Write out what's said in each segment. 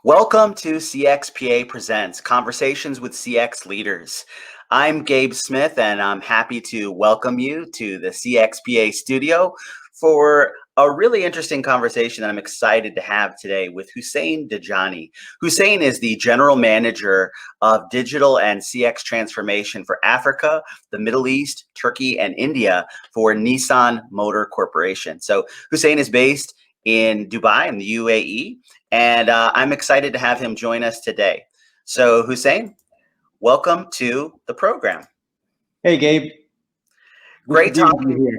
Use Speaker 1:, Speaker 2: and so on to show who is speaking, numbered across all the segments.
Speaker 1: Welcome to CXPA Presents, Conversations with CX Leaders. I'm Gabe Smith, and I'm happy to welcome you to the CXPA studio for a really interesting conversation that I'm excited to have today with Hussein Dajani. Hussein is the General Manager of Digital and CX Transformation for Africa, the Middle East, Turkey, and India for Nissan Motor Corporation. So Hussein is based in Dubai in the UAE, and I'm excited to have him join us today. So Hussein, welcome to the program.
Speaker 2: Hey, Gabe. Good to
Speaker 1: Great
Speaker 2: be with you
Speaker 1: talking.
Speaker 2: here.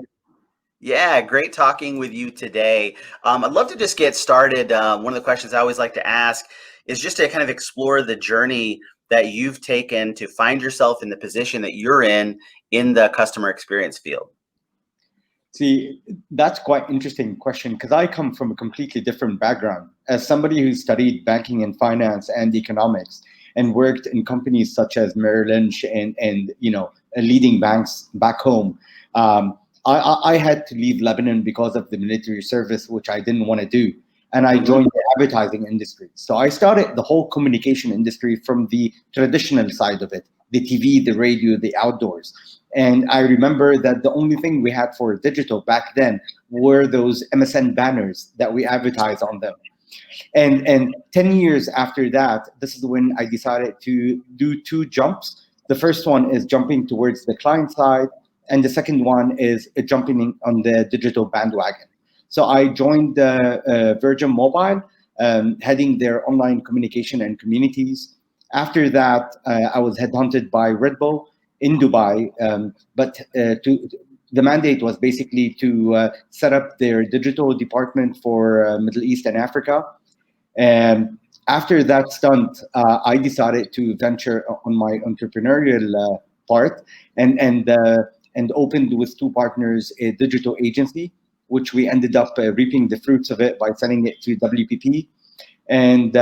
Speaker 1: Yeah, great talking with you today. I'd love to just get started. One of the questions I always like to ask is just to kind of explore the journey that you've taken to find yourself in the position that you're in the customer experience field.
Speaker 2: See, that's quite interesting question because I come from a completely different background. As somebody who studied banking and finance and economics and worked in companies such as Merrill Lynch and leading banks back home, I had to leave Lebanon because of the military service, which I didn't want to do. And I
Speaker 1: Mhm.
Speaker 2: joined the advertising industry. So I started the whole communication industry from the traditional side of it, the TV, the radio, the outdoors. And I remember that the only thing we had for digital back then were those MSN banners that we advertise on them. And 10 years after that, this is when I decided to do two jumps. The first one is jumping towards the client side, and the second one is jumping on the digital bandwagon. So I joined Virgin Mobile, heading their online communication and communities. After that, I was headhunted by Red Bull in Dubai, the mandate was basically to set up their digital department for Middle East and Africa. And after that stunt, I decided to venture on my entrepreneurial part and opened with two partners a digital agency, which we ended up reaping the fruits of it by selling it to WPP. And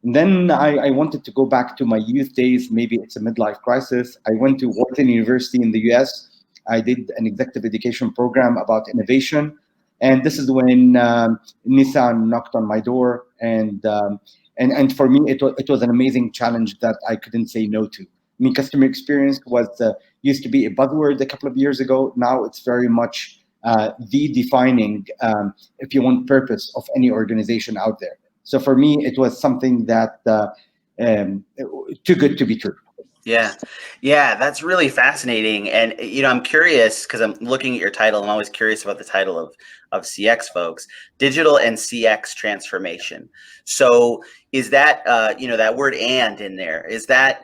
Speaker 2: then I wanted to go back to my youth days. Maybe it's a midlife crisis. I went to Wharton University in the US. I did an executive education program about innovation. And this is when Nissan knocked on my door. And for me, it was an amazing challenge that I couldn't say no to. I mean, customer experience was used to be a buzzword a couple of years ago. Now it's very much the defining, if you want, purpose of any organization out there. So for me, it was something that too good to be true.
Speaker 1: Yeah. Yeah, that's really fascinating. And I'm curious because I'm looking at your title. I'm always curious about the title of CX folks, digital and CX transformation. So is that that word "and" in there? Is that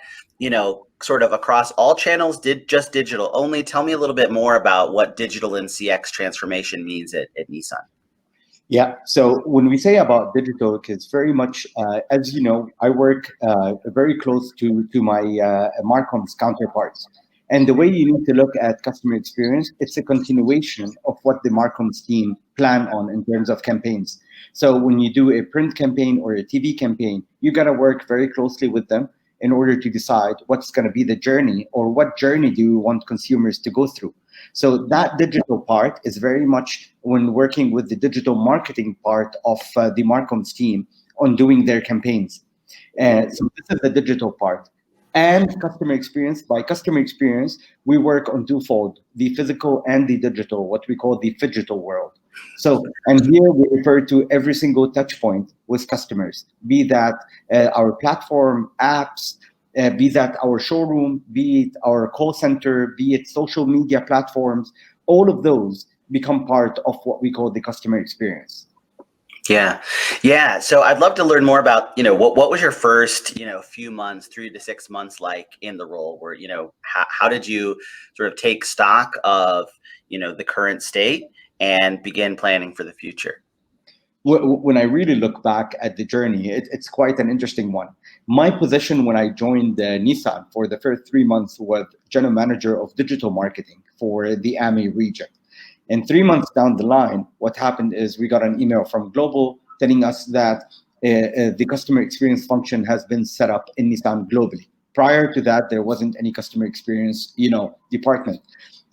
Speaker 1: sort of across all channels? Did just digital only? Tell me a little bit more about what digital and CX transformation means at Nissan.
Speaker 2: Yeah. So when we say about digital, it's very much, as you know, I work very close to my Marcom's counterparts. And the way you need to look at customer experience, it's a continuation of what the Marcom's team plan on in terms of campaigns. So when you do a print campaign or a TV campaign, you got to work very closely with them in order to decide what's going to be the journey or what journey do you want consumers to go through. So that digital part is very much when working with the digital marketing part of the Marcom's team on doing their campaigns. So this is the digital part. And customer experience, by customer experience, we work on twofold, the physical and the digital, what we call the phygital world. So, and here we refer to every single touch point with customers, be that our platform, apps, be that our showroom, be it our call center, be it social media platforms, all of those become part of what we call the customer experience.
Speaker 1: Yeah. Yeah. So I'd love to learn more about, what was your first, few months, 3 to 6 months like in the role where, how did you sort of take stock of, the current state and begin planning for the future?
Speaker 2: When I really look back at the journey, it's quite an interesting one. My position when I joined Nissan for the first 3 months was general manager of digital marketing for the AMI region. And 3 months down the line, what happened is we got an email from Global telling us that the customer experience function has been set up in Nissan globally. Prior to that, there wasn't any customer experience, department.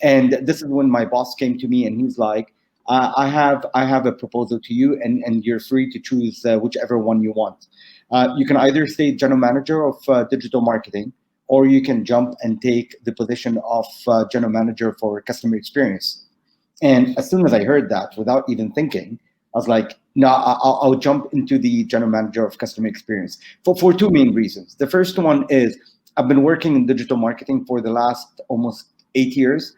Speaker 2: And this is when my boss came to me and he's like, I have a proposal to you, and you're free to choose whichever one you want. You can either stay general manager of digital marketing, or you can jump and take the position of general manager for customer experience. And as soon as I heard that, without even thinking, I was like, no, I'll jump into the general manager of customer experience for two main reasons. The first one is I've been working in digital marketing for the last almost 8 years.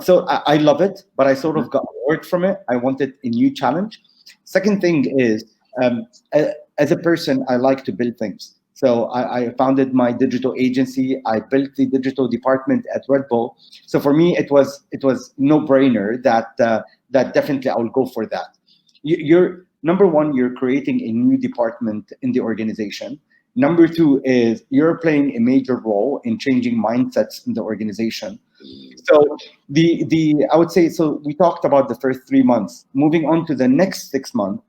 Speaker 2: So I love it, but I sort of got bored from it. I wanted a new challenge. Second thing is, as a person, I like to build things. So I founded my digital agency. I built the digital department at Red Bull. So for me, it was no brainer that that definitely I will go for that. You're number one, you're creating a new department in the organization. Number two is you're playing a major role in changing mindsets in the organization. So the I would say, so we talked about the first 3 months. Moving on to the next 6 months,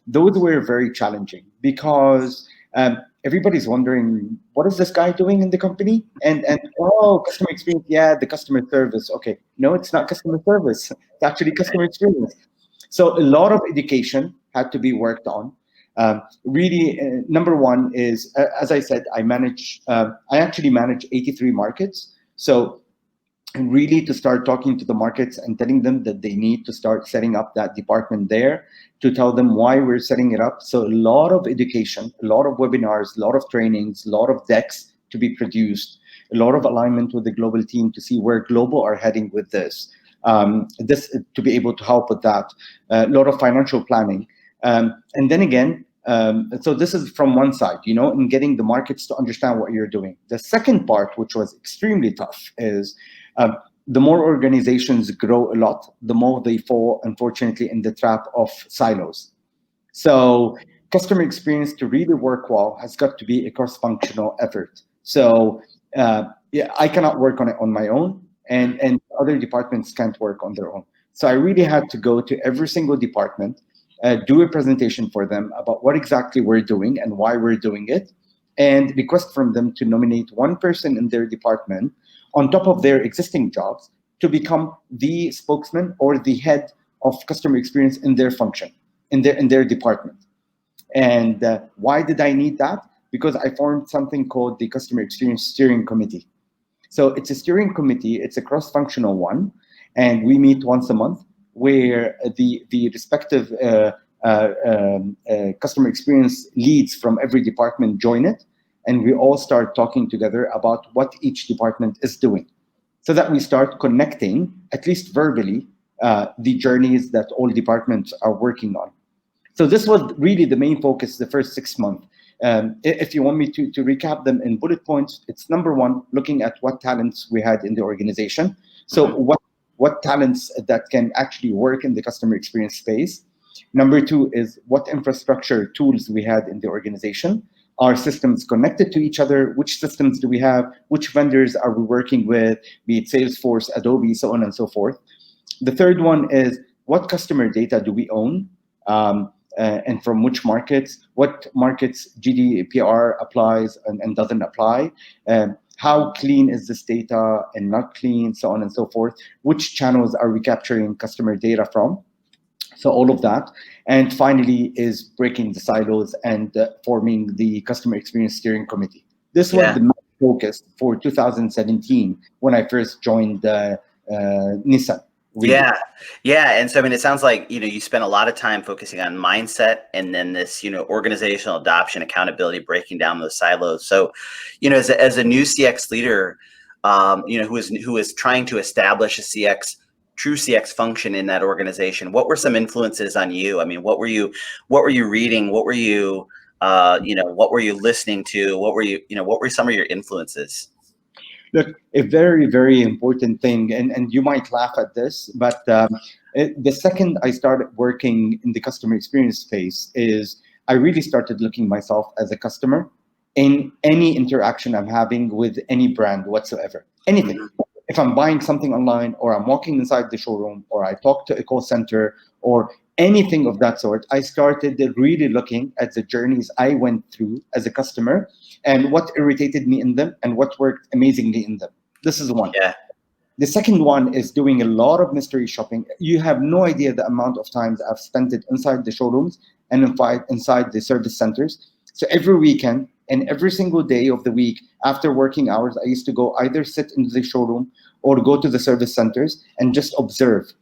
Speaker 2: those were very challenging because everybody's wondering what is this guy doing in the company, and oh, customer experience, yeah, the customer service. Okay, no, it's not customer service. It's actually customer experience. So a lot of education had to be worked on. Really, number one is, as I said, I actually manage 83 markets. So really to start talking to the markets and telling them that they need to start setting up that department there, to tell them why we're setting it up. So a lot of education, a lot of webinars, a lot of trainings, a lot of decks to be produced, a lot of alignment with the global team to see where global are heading with this. This to be able to help with that. A lot of financial planning. And then again, so this is from one side, in getting the markets to understand what you're doing. The second part, which was extremely tough, is the more organizations grow a lot, the more they fall, unfortunately, in the trap of silos. So customer experience to really work well has got to be a cross-functional effort. So yeah, I cannot work on it on my own, and other departments can't work on their own. So I really had to go to every single department, do a presentation for them about what exactly we're doing and why we're doing it, and request from them to nominate one person in their department on top of their existing jobs to become the spokesman or the head of customer experience in their function, in their department. And why did I need that? Because I formed something called the Customer Experience Steering Committee. So it's a steering committee, it's a cross-functional one, and we meet once a month where the respective customer experience leads from every department join it, and we all start talking together about what each department is doing, so that we start connecting, at least verbally, the journeys that all departments are working on. So this was really the main focus the first 6 months. If you want me to recap them in bullet points, it's number one, looking at what talents we had in the organization. So what talents that can actually work in the customer experience space. Number two is what infrastructure tools we had in the organization. Are systems connected to each other? Which systems do we have? Which vendors are we working with? Be it Salesforce, Adobe, so on and so forth. The third one is what customer data do we own? And from which markets, what markets GDPR applies and doesn't apply, how clean is this data and not clean, so on and so forth. Which channels are we capturing customer data from? So all of that. And finally is breaking the silos and forming the Customer Experience Steering Committee. This was the main focus for 2017 when I first joined Nissan.
Speaker 1: Really. Yeah. And so, I mean, it sounds like, you spent a lot of time focusing on mindset and then this, organizational adoption, accountability, breaking down those silos. So, as a new CX leader, who is trying to establish a true CX function in that organization, what were some influences on you? I mean, what were you reading? What were you, what were you listening to? What were some of your influences?
Speaker 2: Look, a very, very important thing, and you might laugh at this, but the second I started working in the customer experience space is I really started looking myself as a customer in any interaction I'm having with any brand whatsoever, anything. If I'm buying something online, or I'm walking inside the showroom, or I talk to a call center, or anything of that sort, I started really looking at the journeys I went through as a customer and what irritated me in them and what worked amazingly in them. This is one. The second one is doing a lot of mystery shopping. You have no idea the amount of times I've spent it inside the showrooms and inside the service centers. So every weekend and every single day of the week after working hours, I used to go either sit in the showroom or go to the service centers and just observe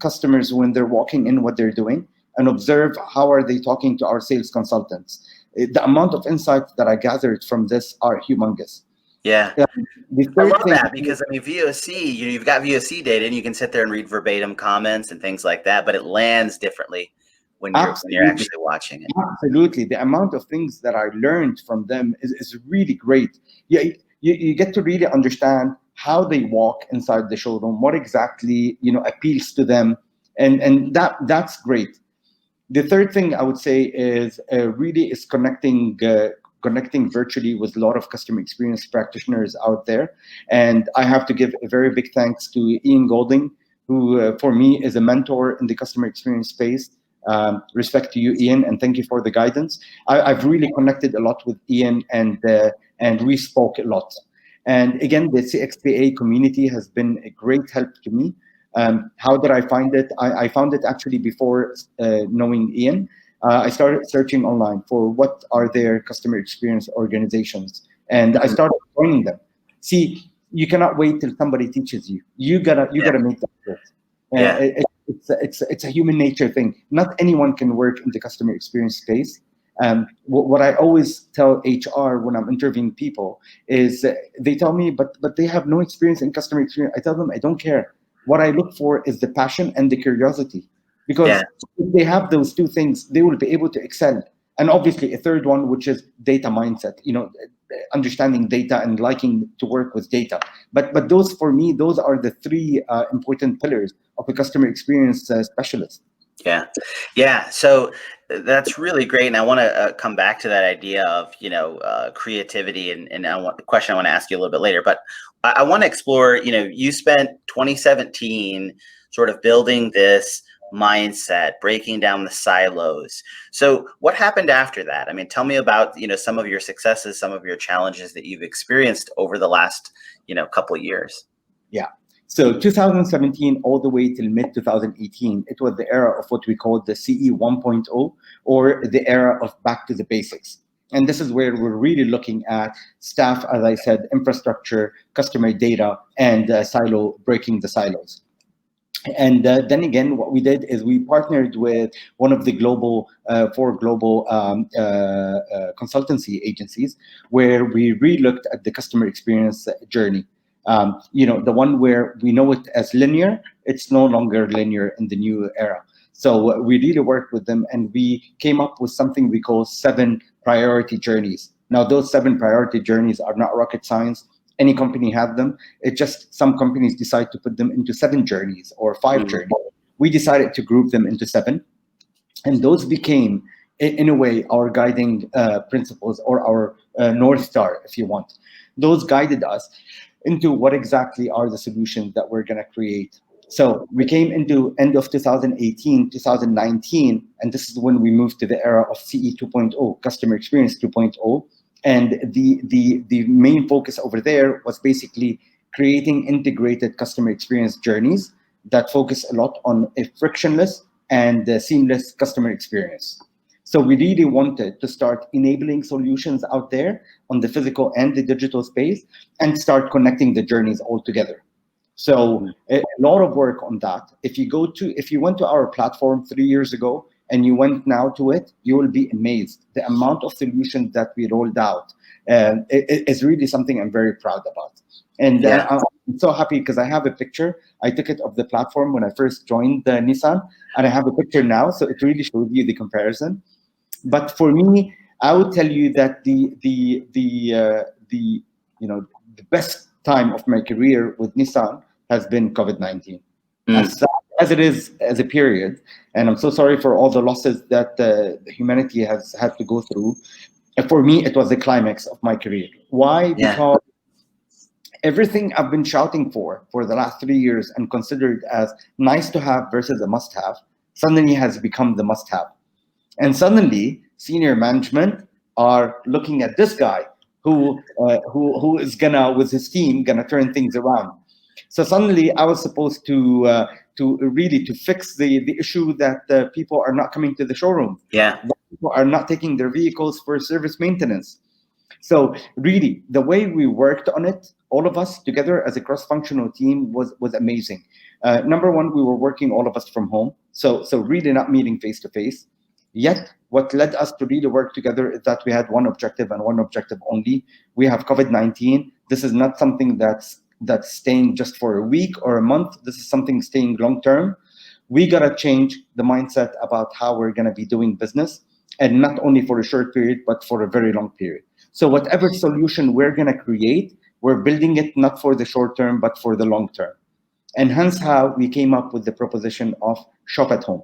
Speaker 2: customers when they're walking in, what they're doing, and observe how are they talking to our sales consultants. The amount of insights that I gathered from this are humongous.
Speaker 1: Yeah.
Speaker 2: Yeah. The
Speaker 1: I
Speaker 2: third
Speaker 1: love
Speaker 2: thing,
Speaker 1: that because I mean VOC, you've got VOC data and you can sit there and read verbatim comments and things like that, but it lands differently when you're
Speaker 2: absolutely,
Speaker 1: actually watching it.
Speaker 2: absolutely, the amount of things that I learned from them is really great. You get to really understand how they walk inside the showroom, what exactly appeals to them, and that's great. The third thing I would say is really is connecting virtually with a lot of customer experience practitioners out there. And I have to give a very big thanks to Ian Golding, who for me is a mentor in the customer experience space. Respect to you, Ian, and thank you for the guidance. I've really connected a lot with Ian, and we spoke a lot. And again, the CXPA community has been a great help to me. How did I find it? I found it actually before knowing Ian. I started searching online for what are their customer experience organizations, and I
Speaker 1: Mhm.
Speaker 2: started joining them. See, you cannot wait till somebody teaches you. You
Speaker 1: Yeah.
Speaker 2: gotta make that effort.
Speaker 1: Yeah.
Speaker 2: It's a human nature thing. Not anyone can work in the customer experience space. What I always tell HR when I'm interviewing people is they tell me, but they have no experience in customer experience. I tell them I don't care. What I look for is the passion and the curiosity,
Speaker 1: Yeah.
Speaker 2: because if they have those two things, they will be able to excel. And obviously, a third one, which is data mindset. Understanding data and liking to work with data. But those, for me, those are the three important pillars of a customer experience specialist.
Speaker 1: Yeah. Yeah. So that's really great. And I want to come back to that idea of, creativity and the question I want to ask you a little bit later, but I want to explore, you spent 2017 sort of building this mindset, breaking down the silos. So what happened after that? I mean, tell me about, some of your successes, some of your challenges that you've experienced over the last, couple of years.
Speaker 2: Yeah. So 2017 all the way till mid 2018, it was the era of what we call the CE 1.0, or the era of back to the basics. And this is where we're really looking at staff, as I said, infrastructure, customer data, and breaking the silos. And then again, what we did is we partnered with one of the four global consultancy agencies, where we re-looked at the customer experience journey. The one where we know it as linear, it's no longer linear in the new era. So we really worked with them, and we came up with something we call 7 priority journeys. Now, those 7 priority journeys are not rocket science. Any company has them. It's just some companies decide to put them into 7 journeys or 5 journeys. We decided to group them into 7, and those became, in a way, our guiding principles, or our North Star, if you want. Those guided us into what exactly are the solutions that we're going to create. So we came into end of 2018, 2019, and this is when we moved to the era of CE 2.0, Customer Experience 2.0. And the main focus over there was basically creating integrated customer experience journeys that focus a lot on a frictionless and seamless customer experience. So we really wanted to start enabling solutions out there on the physical and the digital space, and start connecting the journeys all together. So a lot of work on that. If you went to our platform 3 years ago and you went now to it, you will be amazed. The amount of solutions that we rolled out is really something I'm very proud about. And
Speaker 1: Yeah.
Speaker 2: I'm so happy because I have a picture. I took it of the platform when I first joined Nissan, and I have a picture now, so it really shows you the comparison. But for me, I would tell you that the best time of my career with Nissan has been COVID-19.
Speaker 1: Mm.
Speaker 2: As sad as it is as a period, and I'm so sorry for all the losses that humanity has had to go through. For me, it was the climax of my career. Why?
Speaker 1: Yeah.
Speaker 2: Because everything I've been shouting for the last 3 years and considered as nice to have versus a must have, suddenly has become the must have. And suddenly, senior management are looking at this guy who is gonna, with his team, gonna turn things around. So suddenly I was supposed to really to fix the issue that people are not coming to the showroom.
Speaker 1: Yeah.
Speaker 2: People are not taking their vehicles for service maintenance. So really, the way we worked on it, all of us together as a cross-functional team, was amazing. Number one, we were working all of us from home, so really not meeting face to face. Yet, what led us to really work together is that we had one objective and one objective only. We have COVID-19. This is not something that's staying just for a week or a month. This is something staying long term. We gotta change the mindset about how we're gonna be doing business, and not only for a short period, but for a very long period. So whatever solution we're going to create, we're building it not for the short term, but for the long term. And hence how we came up with the proposition of shop at home.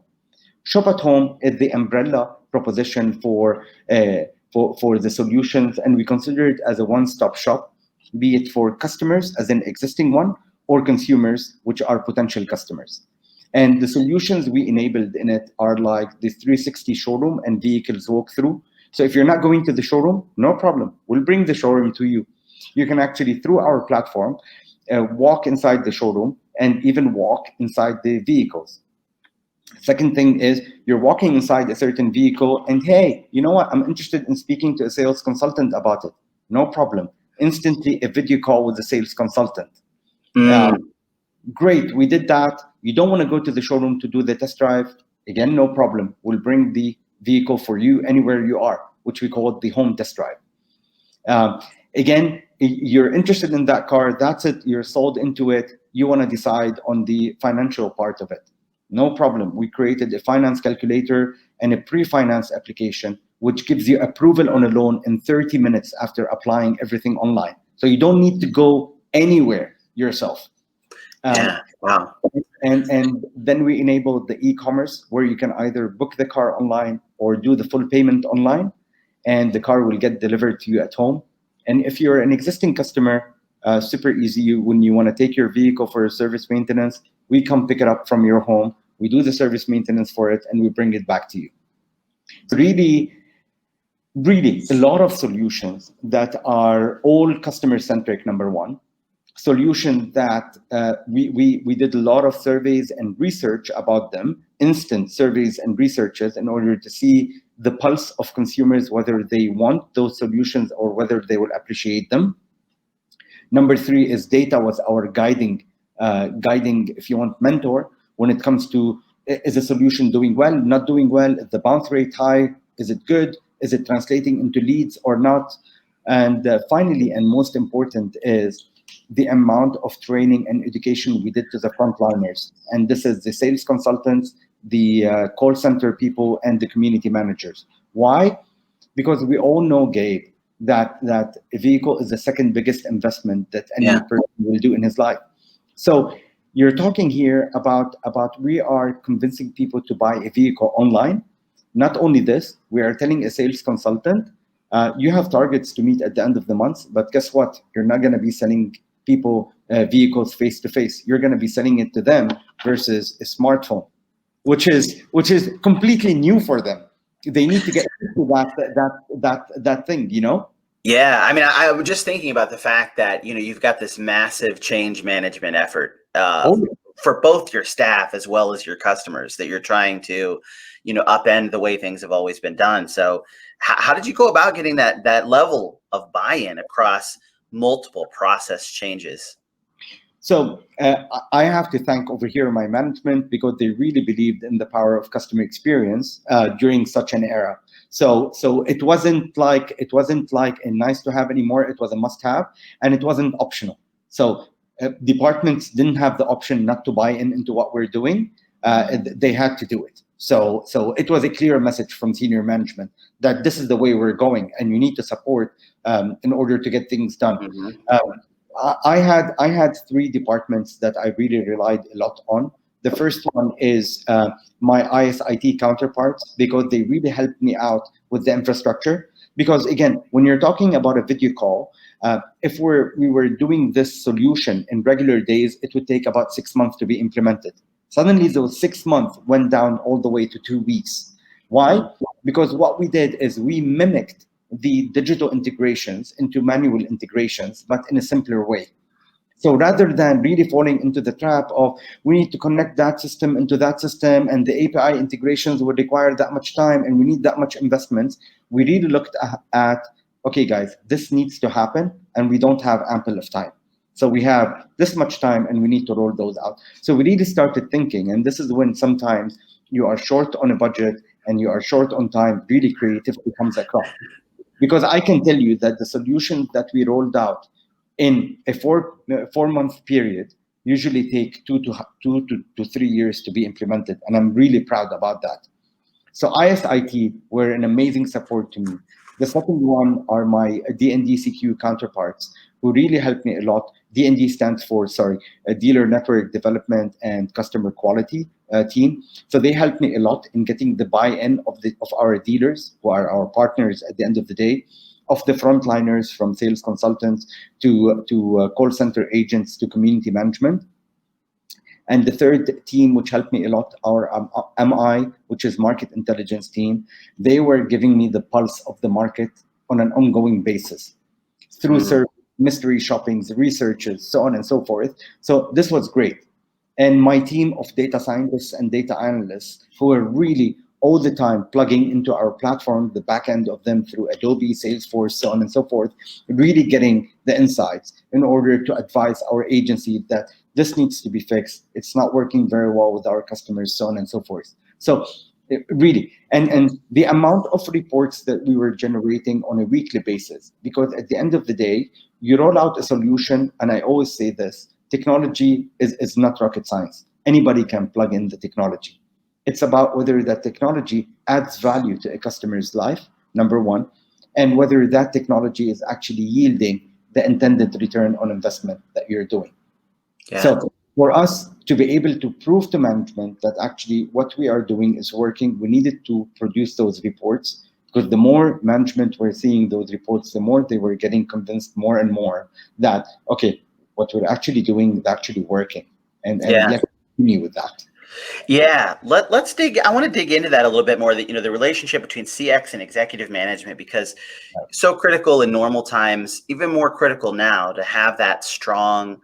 Speaker 2: Shop at home is the umbrella proposition for the solutions, and we consider it as a one-stop shop, be it for customers as an existing one, or consumers, which are potential customers. And the solutions we enabled in it are like the 360 showroom and vehicles walkthrough. So if you're not going to the showroom, no problem. We'll bring the showroom to you. You can actually, through our platform, walk inside the showroom and even walk inside the vehicles. Second thing is you're walking inside a certain vehicle and, hey, you know what? I'm interested in speaking to a sales consultant about it. No problem. Instantly a video call with the sales consultant. Great, we did that. You don't want to go to the showroom to do the test drive. Again, no problem. We'll bring the vehicle for you anywhere you are, which we call the home test drive. Again, you're interested in that car. That's it. You're sold into it. You want to decide on the financial part of it. No problem. We created a finance calculator and a pre-finance application, which gives you approval on a loan in 30 minutes after applying everything online. So you don't need to go anywhere yourself.
Speaker 1: Yeah. Wow.
Speaker 2: And then we enable the e-commerce where you can either book the car online or do the full payment online, and the car will get delivered to you at home. And if you're an existing customer, super easy. When you want to take your vehicle for a service maintenance, we come pick it up from your home. We do the service maintenance for it, and we bring it back to you. Really, really a lot of solutions that are all customer-centric, number one. Solution that we did a lot of surveys and research about them, instant surveys and researches, in order to see the pulse of consumers, whether they want those solutions or whether they will appreciate them. Number three is data was our guiding, if you want, mentor when it comes to, is a solution doing well, not doing well, is the bounce rate high, is it good, is it translating into leads or not? And finally, and most important, is the amount of training and education we did to the frontliners. And this is the sales consultants, the call center people, and the community managers. Why? Because we all know, Gabe, that a vehicle is the second biggest investment that any person will do in his life. So you're talking here about we are convincing people to buy a vehicle online. Not only this, we are telling a sales consultant, you have targets to meet at the end of the month, but guess what? You're not going to be selling people vehicles face to face. You're going to be selling it to them versus a smartphone, which is completely new for them. They need to get into that thing, you know?
Speaker 1: Yeah, I mean, I was just thinking about the fact that, you know, you've got this massive change management effort for both your staff as well as your customers that you're trying to, you know, upend the way things have always been done. So how did you go about getting that level of buy-in across multiple process changes?
Speaker 2: So I have to thank over here my management, because they really believed in the power of customer experience during such an era. So it wasn't like a nice to have anymore. It was a must have, and it wasn't optional. So departments didn't have the option not to buy into what we're doing. They had to do it. So it was a clear message from senior management that this is the way we're going, and you need to support in order to get things done. Mm-hmm. I had three departments that I really relied a lot on. The first one is my ISIT counterparts, because they really helped me out with the infrastructure. Because again, when you're talking about a video call, if we were doing this solution in regular days, it would take about 6 months to be implemented. Suddenly, those 6 months went down all the way to 2 weeks. Why? Because what we did is we mimicked the digital integrations into manual integrations, but in a simpler way. So rather than really falling into the trap of we need to connect that system into that system and the API integrations would require that much time and we need that much investment, we really looked at okay, guys, this needs to happen and we don't have ample of time. So we have this much time and we need to roll those out. So we really started thinking, and this is when sometimes you are short on a budget and you are short on time, really creativity comes across. Because I can tell you that the solutions that we rolled out in a 4 month period usually take 2 to 3 years to be implemented, and I'm really proud about that. So ISIT were an amazing support to me. The second one are my DNDCQ counterparts who really helped me a lot. DND stands for, sorry, a Dealer Network Development and Customer Quality team. So they helped me a lot in getting the buy-in of our dealers, who are our partners at the end of the day, of the frontliners from sales consultants to call center agents to community management. And the third team, which helped me a lot, our MI, which is market intelligence team, they were giving me the pulse of the market on an ongoing basis through mystery shoppings, researches, so on and so forth. So this was great. And my team of data scientists and data analysts who are really all the time plugging into our platform, the back end of them through Adobe, Salesforce, so on and so forth, really getting the insights in order to advise our agency that this needs to be fixed. It's not working very well with our customers, so on and so forth. So really, and the amount of reports that we were generating on a weekly basis, because at the end of the day, you roll out a solution, and I always say this, technology is not rocket science. Anybody can plug in the technology. It's about whether that technology adds value to a customer's life, number one, and whether that technology is actually yielding the intended return on investment that you're doing.
Speaker 1: Yeah.
Speaker 2: So for us to be able to prove to management that actually what we are doing is working, we needed to produce those reports, because the more management were seeing those reports, the more they were getting convinced more and more that, okay, what we're actually doing is actually working. And let's continue with that.
Speaker 1: Yeah, let's dig. I want to dig into that a little bit more. That the relationship between CX and executive management, because so critical in normal times, even more critical now to have that strong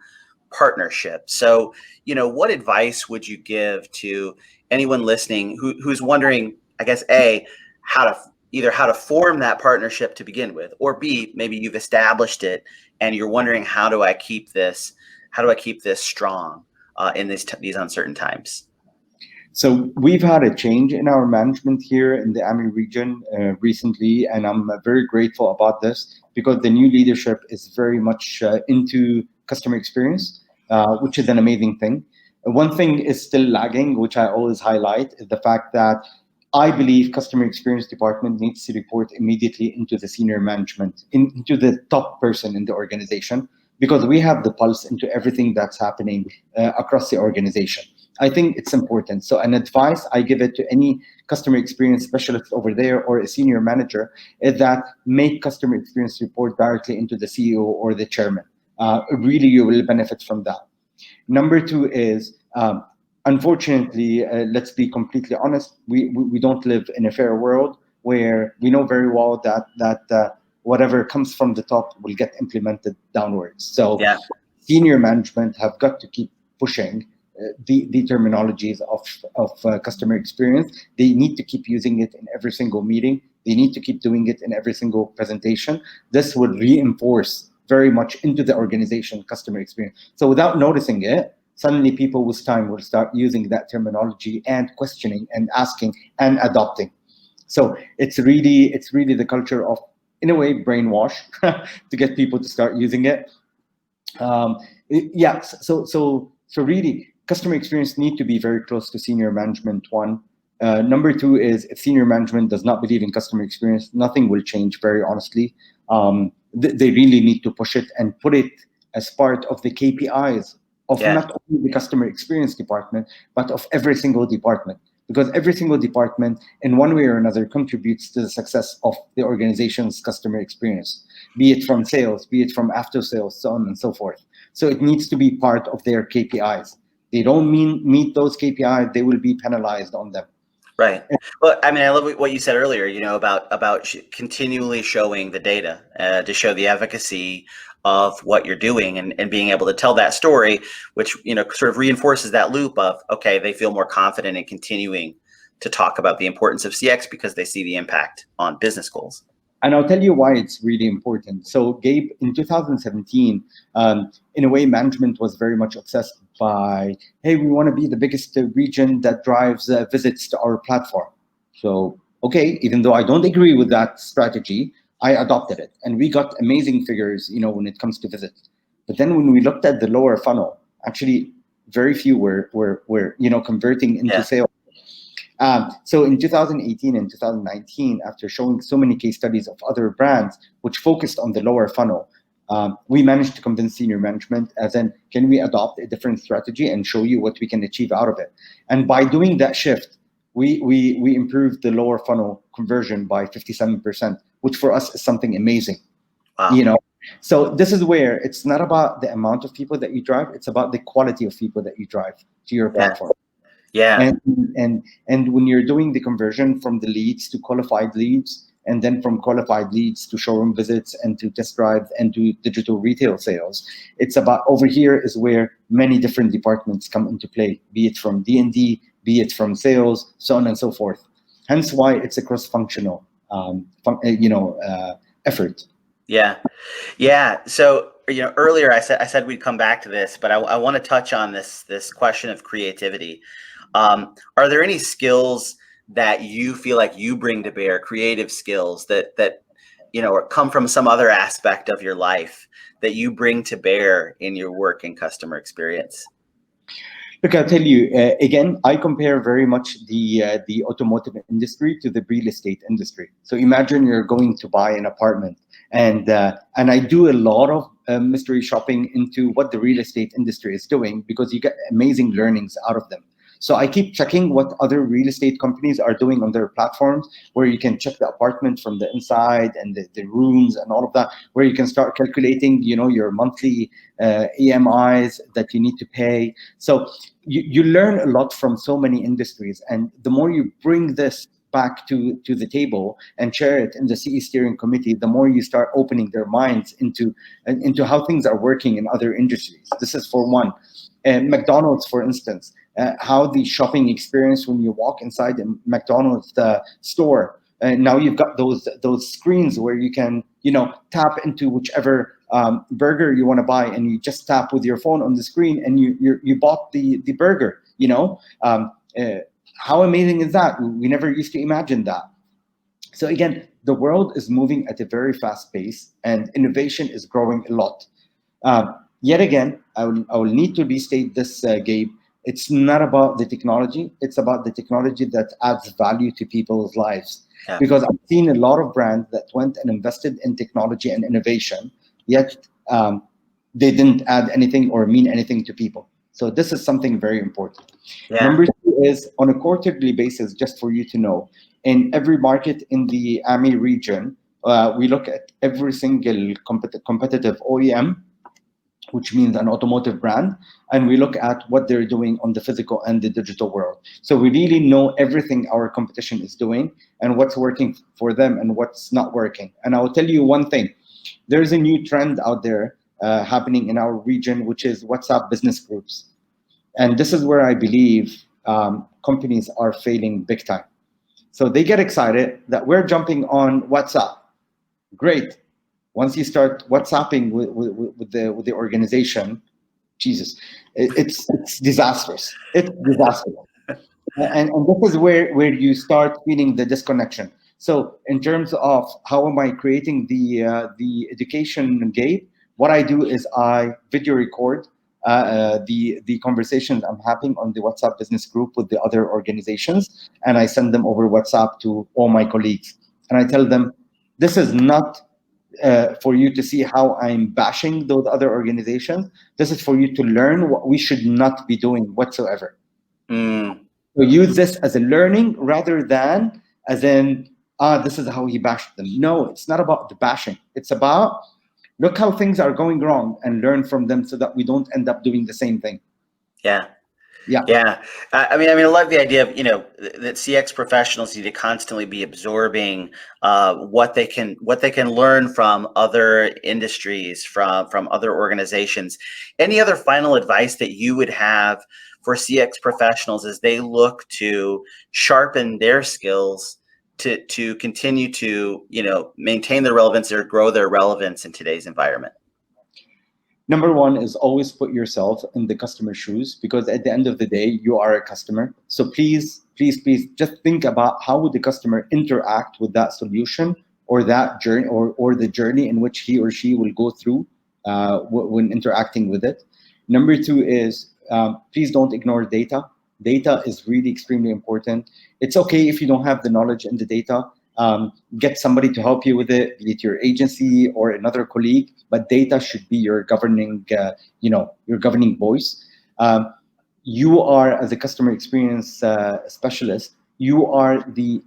Speaker 1: partnership. So, what advice would you give to anyone listening who's wondering, I guess, A, how to form that partnership to begin with, or B, maybe you've established it and you're wondering how do I keep this strong in these uncertain times?
Speaker 2: So we've had a change in our management here in the AMI region recently, and I'm very grateful about this because the new leadership is very much into customer experience, which is an amazing thing. One thing is still lagging, which I always highlight, is the fact that I believe customer experience department needs to report immediately into the senior management, into the top person in the organization, because we have the pulse into everything that's happening across the organization. I think it's important. So an advice I give it to any customer experience specialist over there or a senior manager is that make customer experience report directly into the CEO or the chairman. Really, you will benefit from that. Number two is, unfortunately, let's be completely honest, we don't live in a fair world where we know very well that whatever comes from the top will get implemented downwards. So senior management have got to keep pushing the terminologies of customer experience. They need to keep using it in every single meeting. They need to keep doing it in every single presentation. This would reinforce very much into the organization customer experience. So without noticing it, suddenly people with time will start using that terminology and questioning and asking and adopting. So it's really the culture of, in a way, brainwash to get people to start using it. So really, customer experience need to be very close to senior management. One. Number two is, if senior management does not believe in customer experience, nothing will change, very honestly. They really need to push it and put it as part of the KPIs of not only the customer experience department, but of every single department. Because every single department, in one way or another, contributes to the success of the organization's customer experience, be it from sales, be it from after sales, so on and so forth. So it needs to be part of their KPIs. They don't meet those KPIs, they will be penalized on them.
Speaker 1: Right. Well, I mean, I love what you said earlier, about continually showing the data to show the efficacy of what you're doing, and being able to tell that story, which, sort of reinforces that loop of, okay, they feel more confident in continuing to talk about the importance of CX because they see the impact on business goals.
Speaker 2: And I'll tell you why it's really important. So, Gabe, in 2017, in a way, management was very much obsessed by, hey, we want to be the biggest region that drives visits to our platform. So, okay, even though I don't agree with that strategy, I adopted it, and we got amazing figures, when it comes to visits. But then when we looked at the lower funnel, actually, very few were converting into
Speaker 1: Yeah.
Speaker 2: sales. So in 2018 and 2019, after showing so many case studies of other brands which focused on the lower funnel, we managed to convince senior management, as in, can we adopt a different strategy and show you what we can achieve out of it? And by doing that shift, we improved the lower funnel conversion by 57%, which for us is something amazing.
Speaker 1: Wow.
Speaker 2: So this is where it's not about the amount of people that you drive, it's about the quality of people that you drive to your platform.
Speaker 1: Yeah.
Speaker 2: And when you're doing the conversion from the leads to qualified leads, and then from qualified leads to showroom visits and to test drive and to digital retail sales, it's about, over here is where many different departments come into play, be it from D&D, be it from sales, so on and so forth. Hence why it's a cross-functional effort.
Speaker 1: Yeah. So, earlier I said we'd come back to this, but I want to touch on this question of creativity. Are there any skills that you feel like you bring to bear, creative skills that or come from some other aspect of your life that you bring to bear in your work and customer experience?
Speaker 2: Look, I'll tell you again. I compare very much the automotive industry to the real estate industry. So imagine you're going to buy an apartment, and I do a lot of mystery shopping into what the real estate industry is doing, because you get amazing learnings out of them. So I keep checking what other real estate companies are doing on their platforms, where you can check the apartment from the inside and the rooms and all of that, where you can start calculating, your monthly EMIs that you need to pay. So you learn a lot from so many industries, and the more you bring this back to the table and share it in the CE steering committee, the more you start opening their minds into how things are working in other industries. This is for one. McDonald's, for instance, how the shopping experience when you walk inside a McDonald's store. Now you've got those screens where you can tap into whichever burger you want to buy, and you just tap with your phone on the screen, and you bought the burger. How amazing is that? We never used to imagine that. So again, the world is moving at a very fast pace, and innovation is growing a lot. Yet again, I will need to restate this, Gabe. It's not about the technology. It's about the technology that adds value to people's lives.
Speaker 1: Yeah.
Speaker 2: Because I've seen a lot of brands that went and invested in technology and innovation, yet they didn't add anything or mean anything to people. So this is something very important.
Speaker 1: Yeah.
Speaker 2: Number two is, on a quarterly basis, just for you to know, in every market in the AMI region, we look at every single competitive OEM, which means an automotive brand, and we look at what they're doing on the physical and the digital world. So we really know everything our competition is doing and what's working for them and what's not working. And I will tell you one thing. There's a new trend out there happening in our region, which is WhatsApp business groups. And this is where I believe companies are failing big time. So they get excited that we're jumping on WhatsApp. Great. Once you start WhatsApping with the organization, Jesus, it's disastrous. It's disastrous. And this is where you start feeling the disconnection. So in terms of how am I creating the education gate, what I do is I video record the conversations I'm having on the WhatsApp business group with the other organizations, and I send them over WhatsApp to all my colleagues. And I tell them, this is not for you to see how I'm bashing those other organizations. This is for you to learn what we should not be doing whatsoever. So use this as a learning rather than as in, this is how he bashed them. No, it's not about the bashing. It's about, look how things are going wrong and learn from them so that we don't end up doing the same thing.
Speaker 1: Yeah.
Speaker 2: Yeah.
Speaker 1: Yeah, I love the idea of that CX professionals need to constantly be absorbing what they can learn from other industries, from other organizations. Any other final advice that you would have for CX professionals as they look to sharpen their skills to continue to maintain their relevance or grow their relevance in today's environment?
Speaker 2: Number one is always put yourself in the customer's shoes, because at the end of the day, you are a customer. So please just think about how would the customer interact with that solution, or that journey, or the journey in which he or she will go through when interacting with it. Number two is, please don't ignore data. Data is really extremely important. It's okay if you don't have the knowledge in the data. Get somebody to help you with it, be it your agency or another colleague. But data should be your governing, your governing voice. You are, as a customer experience specialist, you are the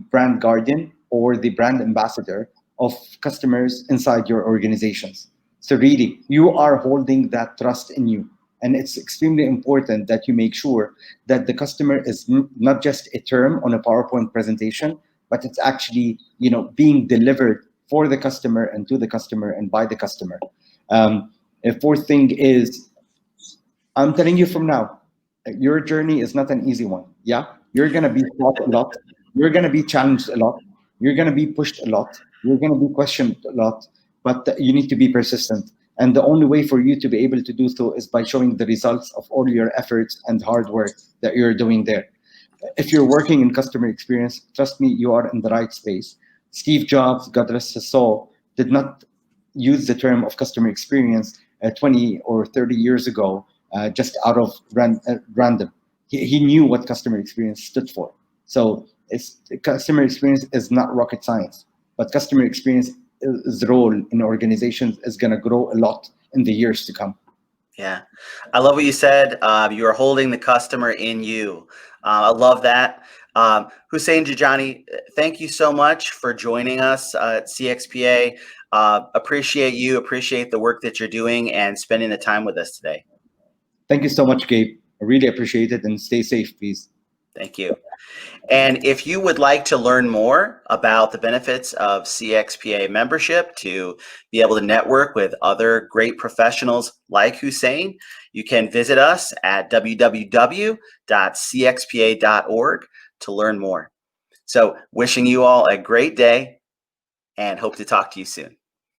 Speaker 2: brand guardian or the brand ambassador of customers inside your organizations. So really, you are holding that trust in you. And it's extremely important that you make sure that the customer is not just a term on a PowerPoint presentation, but it's actually being delivered for the customer and to the customer and by the customer. A fourth thing is, I'm telling you from now, your journey is not an easy one. Yeah, you're gonna be taught a lot. You're gonna be challenged a lot. You're gonna be pushed a lot. You're gonna be questioned a lot. But you need to be persistent. And the only way for you to be able to do so is by showing the results of all your efforts and hard work that you're doing there. If you're working in customer experience, trust me, you are in the right space. Steve Jobs, God rest his soul, did not use the term of customer experience 20 or 30 years ago just out of random. He knew what customer experience stood for. So customer experience is not rocket science, but customer experience is role in organizations is going to grow a lot in the years to come.
Speaker 1: Yeah, I love what you said. You are holding the customer in you. I love that. Hussein Dajani, thank you so much for joining us at CXPA. Appreciate you, appreciate the work that you're doing and spending the time with us today.
Speaker 2: Thank you so much, Gabe. I really appreciate it, and stay safe, please.
Speaker 1: Thank you. And if you would like to learn more about the benefits of CXPA membership to be able to network with other great professionals like Hussein, you can visit us at www.cxpa.org to learn more. So wishing you all a great day and hope to talk to you soon.